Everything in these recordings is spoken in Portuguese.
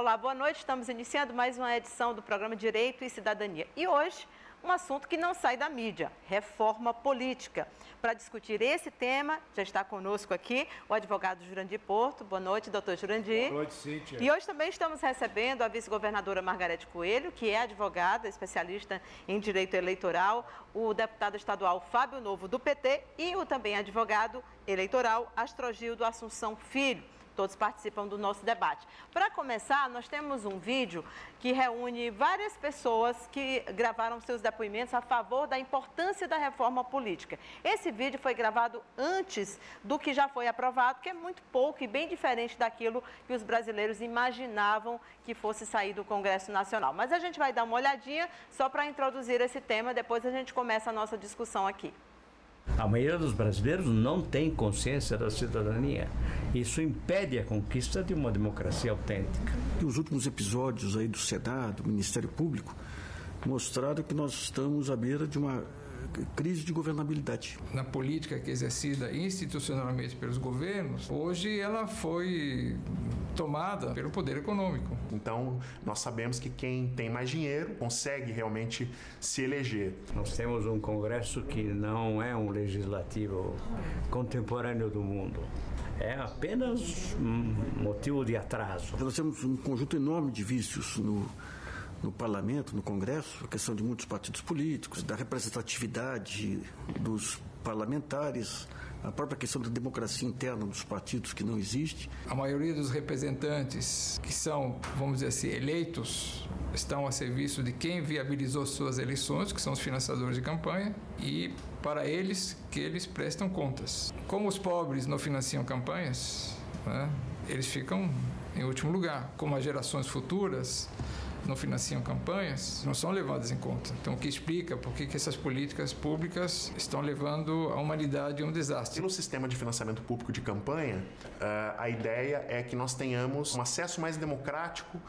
Olá, boa noite. Estamos iniciando mais uma edição do programa Direito e Cidadania. E hoje, um assunto que não sai da mídia, reforma política. Para discutir esse tema, já está conosco aqui o advogado Jurandir Porto. Boa noite, doutor Jurandir. Boa noite, Cíntia. E hoje também estamos recebendo a vice-governadora Margarete Coelho, que é advogada, especialista em direito eleitoral, o deputado estadual Fábio Novo, do PT, e o também advogado eleitoral Astrogildo Assunção Filho. Todos participam do nosso debate. Para começar, nós temos um vídeo que reúne várias pessoas que gravaram seus depoimentos a favor da importância da reforma política. Esse vídeo foi gravado antes do que já foi aprovado, que é muito pouco e bem diferente daquilo que os brasileiros imaginavam que fosse sair do Congresso Nacional. Mas a gente vai dar uma olhadinha só para introduzir esse tema, depois a gente começa a nossa discussão aqui. A maioria dos brasileiros não tem consciência da cidadania. Isso impede a conquista de uma democracia autêntica. E os últimos episódios aí do Senado, do Ministério Público, mostraram que nós estamos à beira de uma crise de governabilidade. Na política que é exercida institucionalmente pelos governos, hoje ela foi tomada pelo poder econômico. Então, nós sabemos que quem tem mais dinheiro consegue realmente se eleger. Nós temos um Congresso que não é um legislativo contemporâneo do mundo. É apenas um motivo de atraso. Nós temos um conjunto enorme de vícios no parlamento, no Congresso, a questão de muitos partidos políticos, da representatividade dos parlamentares, a própria questão da democracia interna dos partidos que não existe. A maioria dos representantes que são, vamos dizer assim, eleitos, estão a serviço de quem viabilizou suas eleições, que são os financiadores de campanha, e para eles que eles prestam contas. Como os pobres não financiam campanhas, né, eles ficam em último lugar. Como as gerações futuras não financiam campanhas, não são levadas em conta. Então, o que explica por que essas políticas públicas estão levando a humanidade a um desastre. E no sistema de financiamento público de campanha, a ideia é que nós tenhamos um acesso mais democrático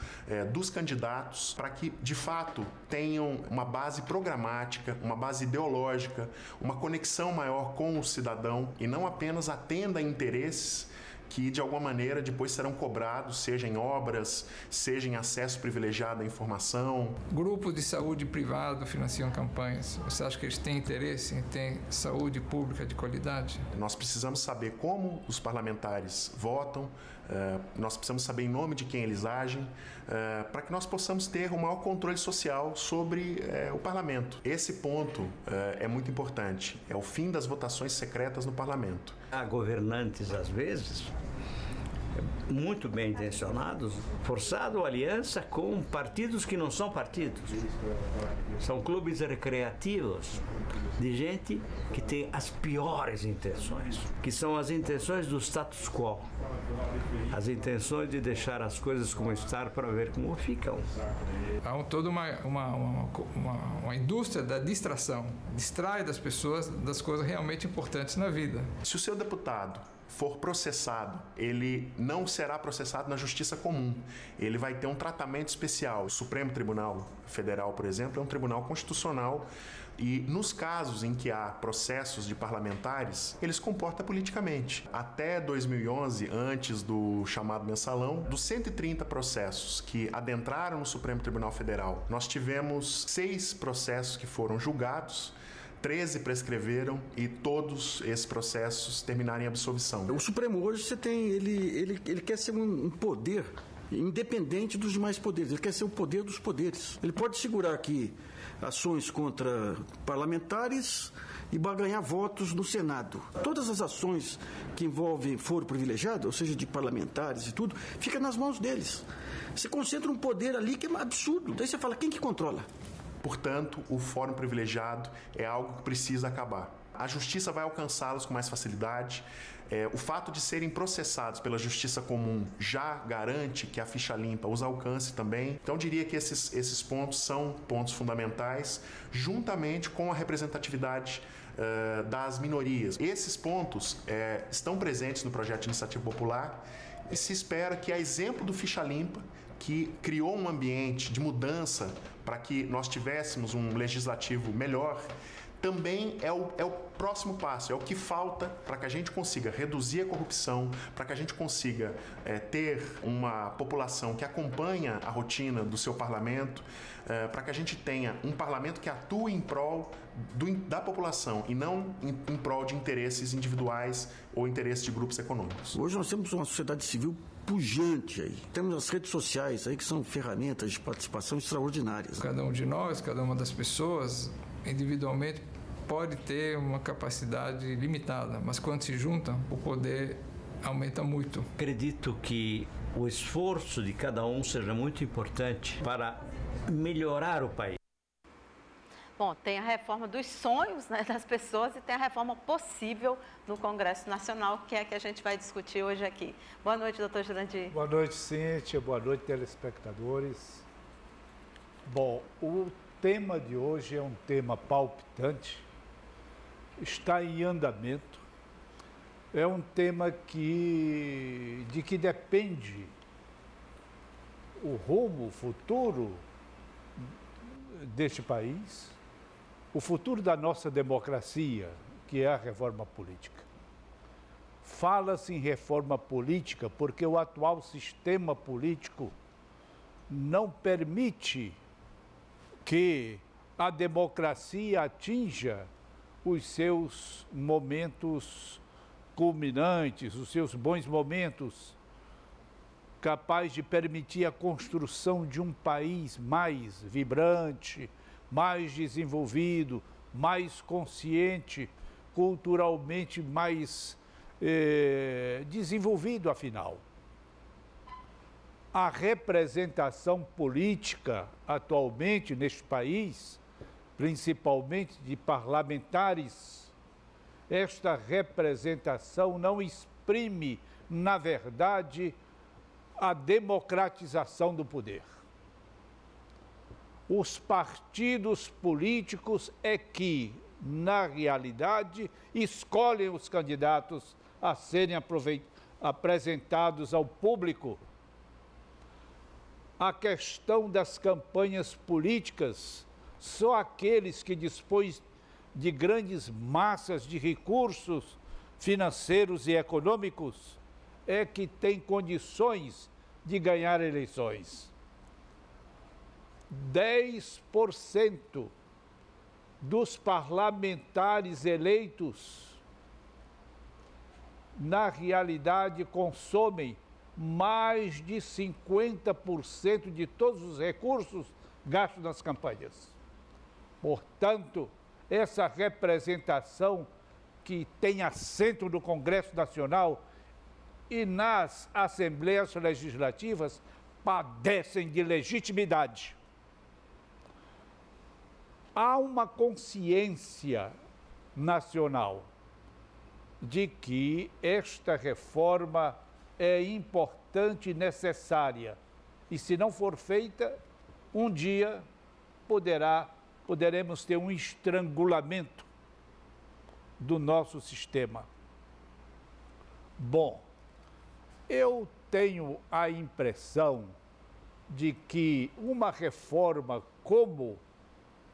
dos candidatos para que, de fato, tenham uma base programática, uma base ideológica, uma conexão maior com o cidadão e não apenas atenda a interesses que de alguma maneira depois serão cobrados, seja em obras, seja em acesso privilegiado à informação. Grupos de saúde privado financiam campanhas. Você acha que eles têm interesse em ter saúde pública de qualidade? Nós precisamos saber como os parlamentares votam, nós precisamos saber em nome de quem eles agem, para que nós possamos ter um maior controle social sobre o parlamento. Esse ponto é muito importante, é o fim das votações secretas no parlamento. Há governantes, às vezes, muito bem intencionados, forçado aliança com partidos que não são partidos. São clubes recreativos de gente que tem as piores intenções, que são as intenções do status quo, as intenções de deixar as coisas como estão para ver como ficam. Há toda uma indústria da distração, distrai das pessoas das coisas realmente importantes na vida. Se o seu deputado for processado, ele não será processado na justiça comum. Ele vai ter um tratamento especial. O Supremo Tribunal Federal, por exemplo, é um tribunal constitucional e nos casos em que há processos de parlamentares, ele se comporta politicamente. Até 2011, antes do chamado mensalão, dos 130 processos que adentraram no Supremo Tribunal Federal, nós tivemos 6 processos que foram julgados, 13 prescreveram e todos esses processos terminaram em absolvição. O Supremo hoje você tem, ele quer ser um poder independente dos demais poderes, ele quer ser o poder dos poderes. Ele pode segurar aqui ações contra parlamentares e barganhar votos no Senado. Todas as ações que envolvem foro privilegiado, ou seja, de parlamentares e tudo, fica nas mãos deles. Você concentra um poder ali que é absurdo. Daí você fala, quem que controla? Portanto, o fórum privilegiado é algo que precisa acabar. A justiça vai alcançá-los com mais facilidade. O fato de serem processados pela justiça comum já garante que a ficha limpa os alcance também. Então, eu diria que esses pontos são pontos fundamentais, juntamente com a representatividade das minorias. Esses pontos estão presentes no projeto de iniciativa popular e se espera que, a exemplo do Ficha Limpa, que criou um ambiente de mudança para que nós tivéssemos um legislativo melhor, também é o próximo passo, é o que falta para que a gente consiga reduzir a corrupção, para que a gente consiga ter uma população que acompanha a rotina do seu parlamento, para que a gente tenha um parlamento que atue em prol da população e não em prol de interesses individuais ou interesses de grupos econômicos. Hoje nós temos uma sociedade civil pujante aí. Temos as redes sociais aí que são ferramentas de participação extraordinárias. Cada um de nós, cada uma das pessoas, individualmente, pode ter uma capacidade limitada, mas quando se juntam, o poder aumenta muito. Acredito que o esforço de cada um seja muito importante para melhorar o país. Bom, tem a reforma dos sonhos, né, das pessoas e tem a reforma possível do Congresso Nacional, que é a que a gente vai discutir hoje aqui. Boa noite, doutor Jurandir. Boa noite, Cíntia. Boa noite, telespectadores. Bom, o tema de hoje é um tema palpitante, está em andamento, é um tema de que depende o rumo, o futuro deste país, o futuro da nossa democracia, que é a reforma política. Fala-se em reforma política porque o atual sistema político não permite que a democracia atinja os seus momentos culminantes, os seus bons momentos, capaz de permitir a construção de um país mais vibrante, mais desenvolvido, mais consciente, culturalmente mais desenvolvido, afinal. A representação política atualmente neste país, principalmente de parlamentares, esta representação não exprime, na verdade, a democratização do poder. Os partidos políticos é que, na realidade, escolhem os candidatos a serem apresentados ao público. A questão das campanhas políticas, só aqueles que dispõem de grandes massas de recursos financeiros e econômicos é que têm condições de ganhar eleições. 10% dos parlamentares eleitos, na realidade, consomem mais de 50% de todos os recursos gastos nas campanhas. Portanto, essa representação que tem assento no Congresso Nacional e nas Assembleias Legislativas padecem de legitimidade. Há uma consciência nacional de que esta reforma é importante e necessária. E se não for feita, um dia poderemos ter um estrangulamento do nosso sistema. Bom, eu tenho a impressão de que uma reforma como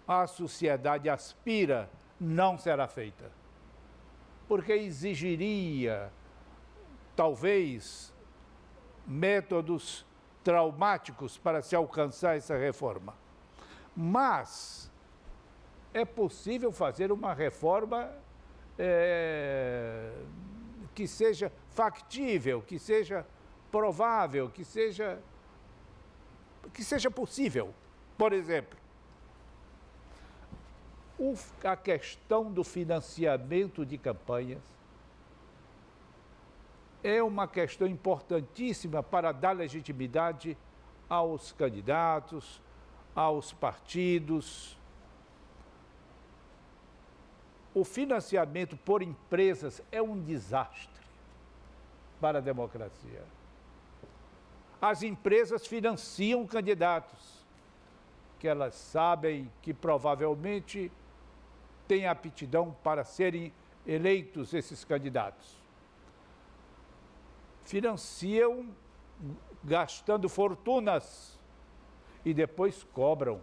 a sociedade aspira não será feita, porque exigiria, talvez, métodos traumáticos para se alcançar essa reforma. Mas é possível fazer uma reforma que seja factível, que seja provável, que seja possível. Por exemplo, a questão do financiamento de campanhas é uma questão importantíssima para dar legitimidade aos candidatos, aos partidos. O financiamento por empresas é um desastre para a democracia. As empresas financiam candidatos que elas sabem que provavelmente têm aptidão para serem eleitos esses candidatos. Financiam gastando fortunas e depois cobram.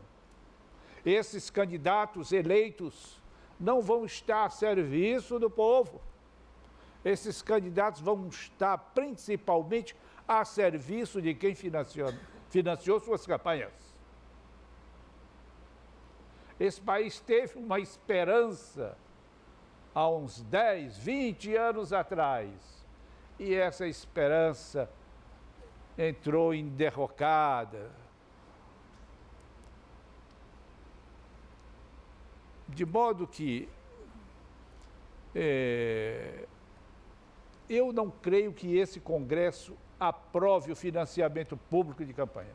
Esses candidatos eleitos não vão estar a serviço do povo. Esses candidatos vão estar principalmente a serviço de quem financiou suas campanhas. Esse país teve uma esperança há uns 10, 20 anos atrás, e essa esperança entrou em derrocada. De modo que eu não creio que esse Congresso aprove o financiamento público de campanha.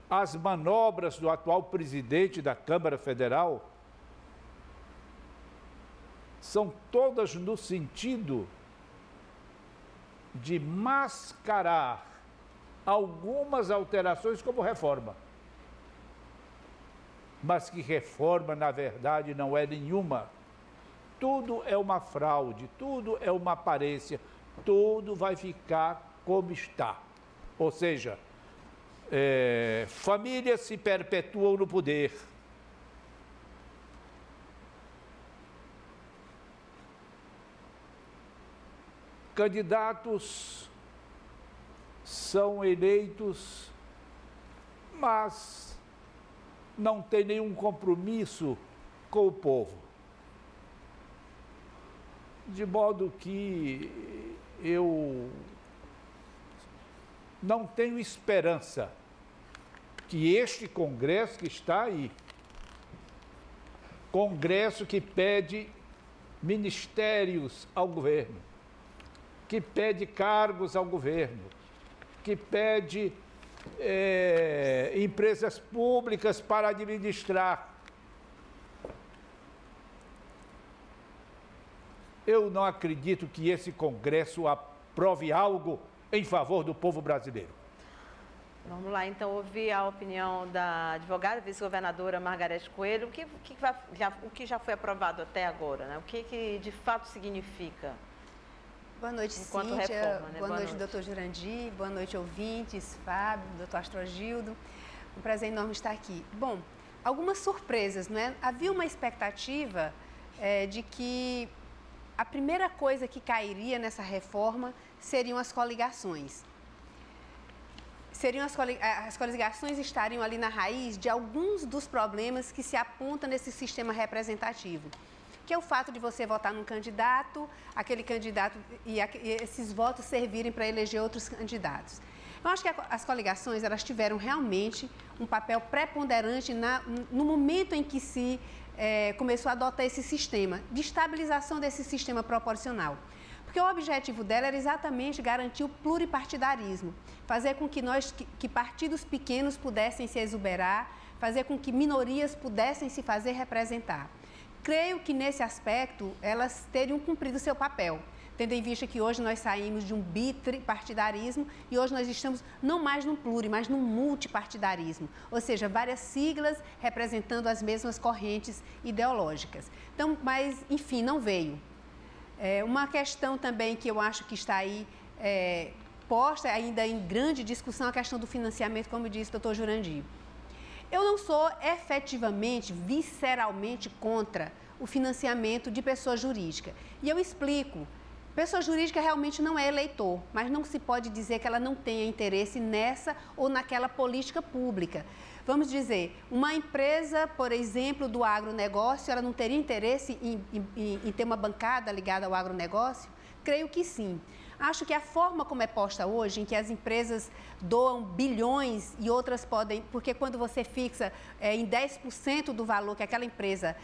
As manobras do atual presidente da Câmara Federal são todas no sentido de mascarar algumas alterações como reforma. Mas que reforma, na verdade, não é nenhuma. Tudo é uma fraude, tudo é uma aparência, tudo vai ficar como está. Ou seja, famílias se perpetuam no poder. Candidatos são eleitos, mas não tem nenhum compromisso com o povo. De modo que eu não tenho esperança que este Congresso que está aí, Congresso que pede ministérios ao governo, que pede cargos ao governo, que pede empresas públicas para administrar. Eu não acredito que esse Congresso aprove algo em favor do povo brasileiro. Vamos lá, então, ouvir a opinião da advogada, vice-governadora Margarete Coelho. O que já foi aprovado até agora, né? O que de fato significa? Boa noite, Cíntia. Reforma, né? Boa noite, doutor Jurandir. Boa noite, ouvintes, Fábio, doutor Astrogildo. Um prazer enorme estar aqui. Bom, algumas surpresas, não é? Havia uma expectativa de que a primeira coisa que cairia nessa reforma seriam as coligações. As coligações estariam ali na raiz de alguns dos problemas que se apontam nesse sistema representativo, que é o fato de você votar num candidato, aquele candidato e esses votos servirem para eleger outros candidatos. Eu acho que as coligações, elas tiveram realmente um papel preponderante no momento em que se começou a adotar esse sistema, de estabilização desse sistema proporcional. Porque o objetivo dela era exatamente garantir o pluripartidarismo, fazer com que partidos pequenos pudessem se exuberar, fazer com que minorias pudessem se fazer representar. Creio que, nesse aspecto, elas teriam cumprido seu papel, tendo em vista que hoje nós saímos de um bipartidarismo e hoje nós estamos não mais num pluri, mas num multipartidarismo, ou seja, várias siglas representando as mesmas correntes ideológicas. Então, mas, enfim, não veio. Uma questão também que eu acho que está aí posta ainda em grande discussão, a questão do financiamento, como disse o doutor Jurandir. Eu não sou efetivamente, visceralmente contra o financiamento de pessoa jurídica. E eu explico. Pessoa jurídica realmente não é eleitor, mas não se pode dizer que ela não tenha interesse nessa ou naquela política pública. Vamos dizer, uma empresa, por exemplo, do agronegócio, ela não teria interesse em ter uma bancada ligada ao agronegócio? Creio que sim. Acho que a forma como é posta hoje, em que as empresas doam bilhões e outras podem, porque quando você fixa em 10% do valor que aquela empresa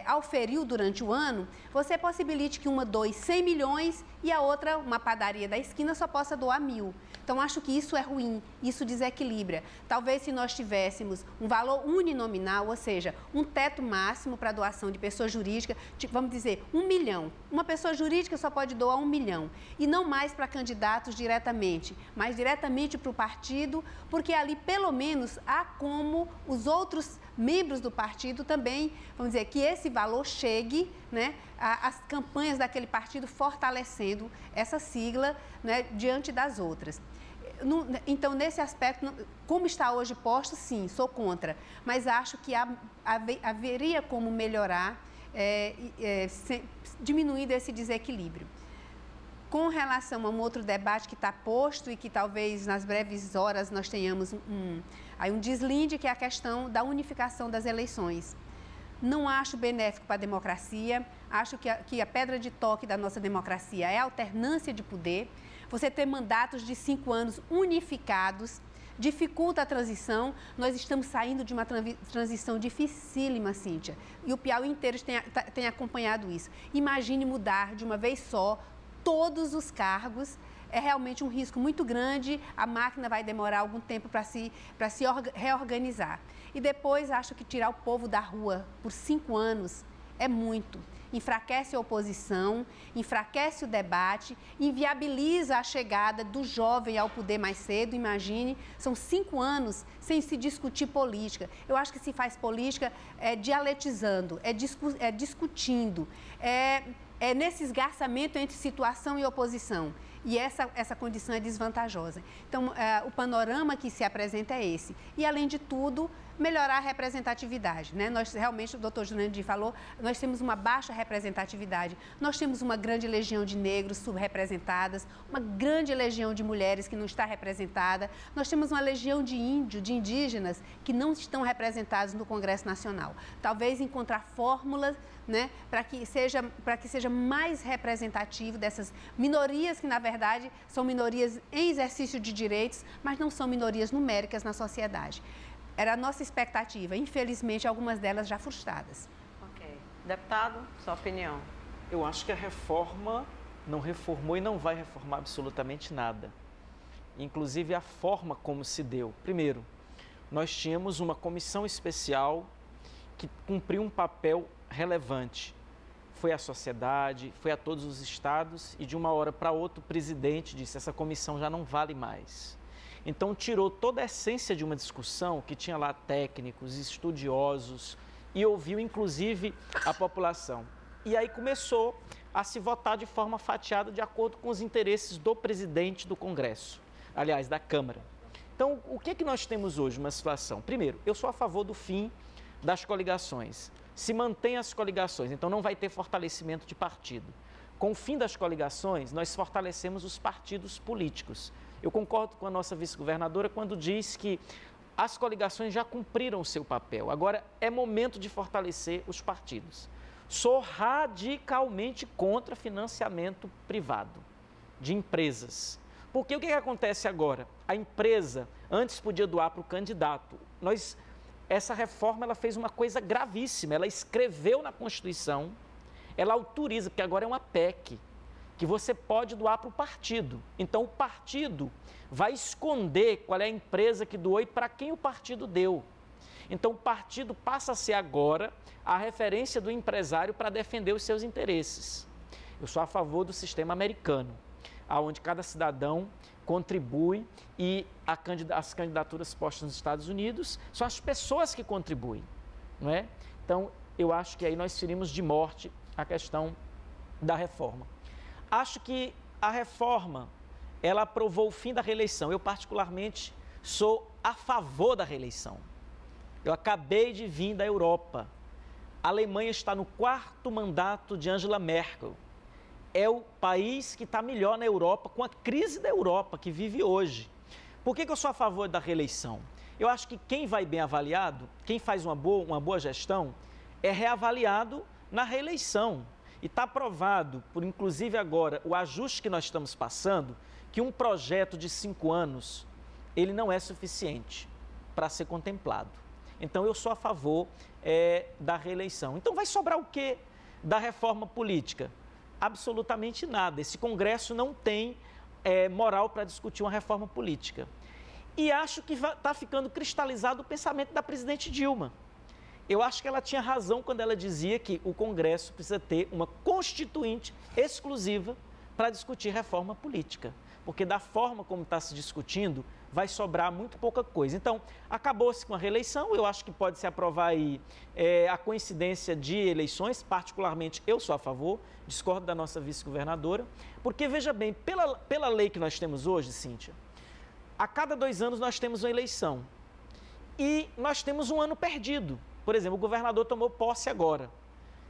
auferiu durante o ano, você possibilite que uma doe 100 milhões e a outra, uma padaria da esquina, só possa doar 1.000. Então, acho que isso é ruim, isso desequilibra. Talvez se nós tivéssemos um valor uninominal, ou seja, um teto máximo para doação de pessoa jurídica, vamos dizer, 1 milhão. Uma pessoa jurídica só pode doar 1 milhão. E não mais para candidatos diretamente, mas diretamente para o partido, porque ali, pelo menos, há como os outros membros do partido também, vamos dizer, que esse valor chegue, né, às campanhas daquele partido, fortalecendo essa sigla, né, diante das outras. Então, nesse aspecto, como está hoje posto, sim, sou contra. Mas acho que haveria como melhorar, diminuindo esse desequilíbrio. Com relação a um outro debate que está posto e que talvez nas breves horas nós tenhamos um deslinde, que é a questão da unificação das eleições. Não acho benéfico para a democracia, acho que a pedra de toque da nossa democracia é a alternância de poder. Você ter mandatos de 5 anos unificados dificulta a transição. Nós estamos saindo de uma transição dificílima, Cíntia, e o Piauí inteiro tem acompanhado isso. Imagine mudar de uma vez só todos os cargos. É realmente um risco muito grande, a máquina vai demorar algum tempo para se reorganizar. E depois, acho que tirar o povo da rua por 5 anos é muito. Enfraquece a oposição, enfraquece o debate, inviabiliza a chegada do jovem ao poder mais cedo. Imagine, são 5 anos sem se discutir política. Eu acho que se faz política dialetizando, discutindo, nesse esgarçamento entre situação e oposição. E essa condição é desvantajosa. Então, o panorama que se apresenta é esse. E, além de tudo, melhorar a representatividade, né? Nós, realmente, o doutor Jurandir falou, nós temos uma baixa representatividade. Nós temos uma grande legião de negros subrepresentadas, uma grande legião de mulheres que não está representada. Nós temos uma legião de índios, de indígenas, que não estão representados no Congresso Nacional. Talvez encontrar fórmulas, né, para que seja mais representativo dessas minorias que, na verdade, são minorias em exercício de direitos, mas não são minorias numéricas na sociedade. Era a nossa expectativa, infelizmente, algumas delas já frustradas. Ok. Deputado, sua opinião? Eu acho que a reforma não reformou e não vai reformar absolutamente nada. Inclusive a forma como se deu. Primeiro, nós tínhamos uma comissão especial que cumpriu um papel relevante. Foi à sociedade, foi a todos os estados e de uma hora para outra o presidente disse: essa comissão já não vale mais. Então tirou toda a essência de uma discussão que tinha lá técnicos, estudiosos e ouviu inclusive a população. E aí começou a se votar de forma fatiada de acordo com os interesses do presidente do Congresso, aliás, da Câmara. Então, o que é que nós temos hoje? Uma situação. Primeiro, eu sou a favor do fim das coligações. Se mantém as coligações, então não vai ter fortalecimento de partido. Com o fim das coligações, nós fortalecemos os partidos políticos. Eu concordo com a nossa vice-governadora quando diz que as coligações já cumpriram o seu papel. Agora é momento de fortalecer os partidos. Sou radicalmente contra financiamento privado de empresas. Porque o que acontece agora? A empresa antes podia doar para o candidato. Essa reforma ela fez uma coisa gravíssima. Ela escreveu na Constituição, ela autoriza, porque agora é uma PEC, que você pode doar para o partido. Então, o partido vai esconder qual é a empresa que doou e para quem o partido deu. Então, o partido passa a ser agora a referência do empresário para defender os seus interesses. Eu sou a favor do sistema americano, onde cada cidadão contribui e as candidaturas postas nos Estados Unidos são as pessoas que contribuem, não é? Então, eu acho que aí nós ferimos de morte a questão da reforma. Acho que a reforma, ela aprovou o fim da reeleição. Eu, particularmente, sou a favor da reeleição. Eu acabei de vir da Europa. A Alemanha está no 4º mandato de Angela Merkel. É o país que está melhor na Europa, com a crise da Europa que vive hoje. Por que eu sou a favor da reeleição? Eu acho que quem vai bem avaliado, quem faz uma boa gestão, é reavaliado na reeleição. E está provado, por inclusive agora, o ajuste que nós estamos passando, que um projeto de 5 anos, ele não é suficiente para ser contemplado. Então, eu sou a favor da reeleição. Então, vai sobrar o quê da reforma política? Absolutamente nada. Esse Congresso não tem moral para discutir uma reforma política. E acho que está ficando cristalizado o pensamento da presidente Dilma. Eu acho que ela tinha razão quando ela dizia que o Congresso precisa ter uma constituinte exclusiva para discutir reforma política. Porque da forma como está se discutindo, vai sobrar muito pouca coisa. Então, acabou-se com a reeleição. Eu acho que pode se aprovar aí a coincidência de eleições. Particularmente, eu sou a favor, discordo da nossa vice-governadora. Porque, veja bem, pela lei que nós temos hoje, Cíntia, A cada 2 anos nós temos uma eleição. E nós temos um ano perdido. Por exemplo, o governador tomou posse agora.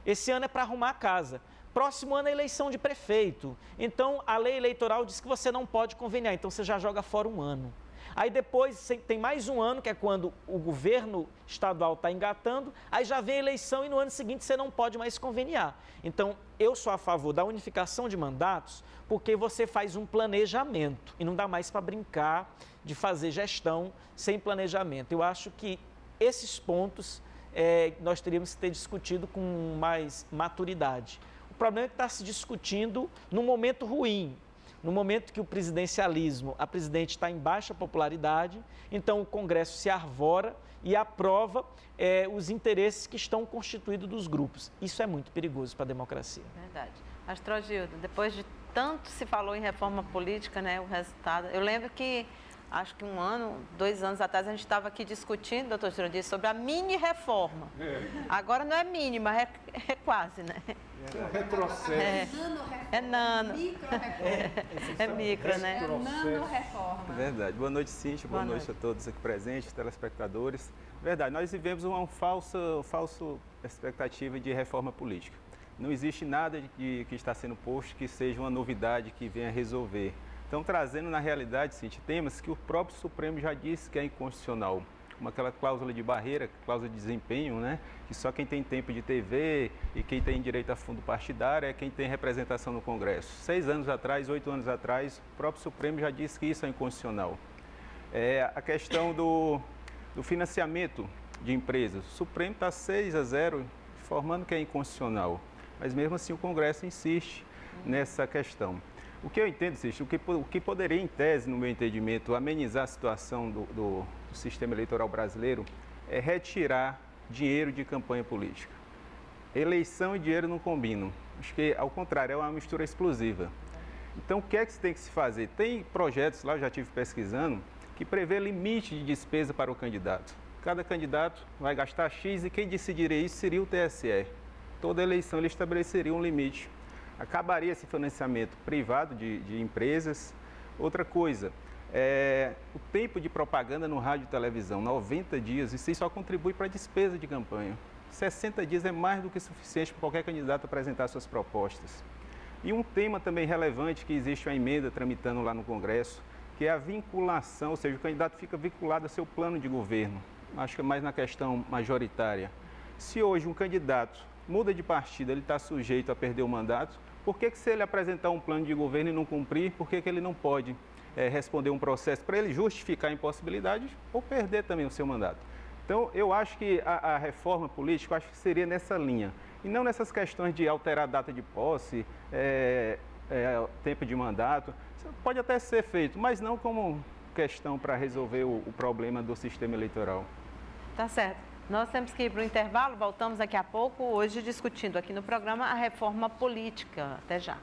Esse ano é para arrumar a casa. Próximo ano é eleição de prefeito. Então, a lei eleitoral diz que você não pode conveniar. Então, você já joga fora um ano. Aí depois tem mais um ano, que é quando o governo estadual está engatando, aí já vem a eleição e no ano seguinte você não pode mais conveniar. Então, eu sou a favor da unificação de mandatos porque você faz um planejamento e não dá mais para brincar de fazer gestão sem planejamento. Eu acho que esses pontos nós teríamos que ter discutido com mais maturidade. O problema é que está se discutindo num momento ruim. No momento que o presidencialismo, a presidente está em baixa popularidade, então o Congresso se arvora e aprova os interesses que estão constituídos dos grupos. Isso é muito perigoso para a democracia. Verdade. Astrogildo, depois de tanto se falou em reforma política, né, o resultado... Eu lembro que, acho que 1 ano, 2 anos atrás, a gente estava aqui discutindo, doutor Jurandir, sobre a mini-reforma. Agora não é mínima, é quase, né? É um retrocesso. É nano. É micro, né? É nano-reforma. Verdade. Boa noite, Cíntia. Boa noite a todos aqui presentes, telespectadores. Verdade, nós vivemos uma falsa expectativa de reforma política. Não existe nada que está sendo posto que seja uma novidade que venha resolver. Então, trazendo na realidade, Cíntia, temas que o próprio Supremo já disse que é inconstitucional, como aquela cláusula de barreira, cláusula de desempenho, né? Que só quem tem tempo de TV e quem tem direito a fundo partidário é quem tem representação no Congresso. 6 anos atrás, 8 anos atrás, o próprio Supremo já disse que isso é inconstitucional. A questão do financiamento de empresas, o Supremo está 6-0, informando que é inconstitucional, mas mesmo assim o Congresso insiste nessa questão. O que eu entendo, Cícero, o que poderia, em tese, no meu entendimento, amenizar a situação do sistema eleitoral brasileiro é retirar dinheiro de campanha política. Eleição e dinheiro não combinam. Acho que, ao contrário, é uma mistura explosiva. Então, o que é que tem que se fazer? Tem projetos lá, eu já estive pesquisando, que prevê limite de despesa para o candidato. Cada candidato vai gastar X e quem decidiria isso seria o TSE. Toda eleição ele estabeleceria um limite. Acabaria esse financiamento privado de empresas. Outra coisa, o tempo de propaganda no rádio e televisão, 90 dias, isso só contribui para a despesa de campanha. 60 dias é mais do que suficiente para qualquer candidato apresentar suas propostas. E um tema também relevante, que existe uma emenda tramitando lá no Congresso, que é a vinculação, ou seja, o candidato fica vinculado ao seu plano de governo. Acho que é mais na questão majoritária. Se hoje um candidato muda de partido, ele está sujeito a perder o mandato, por que se ele apresentar um plano de governo e não cumprir, por que ele não pode responder um processo para ele justificar a impossibilidade ou perder também o seu mandato? Então, eu acho que a reforma política, eu acho que seria nessa linha, e não nessas questões de alterar a data de posse, tempo de mandato. Isso pode até ser feito, mas não como questão para resolver o problema do sistema eleitoral. Tá certo. Nós temos que ir para o intervalo, voltamos daqui a pouco, hoje discutindo aqui no programa a reforma política. Até já.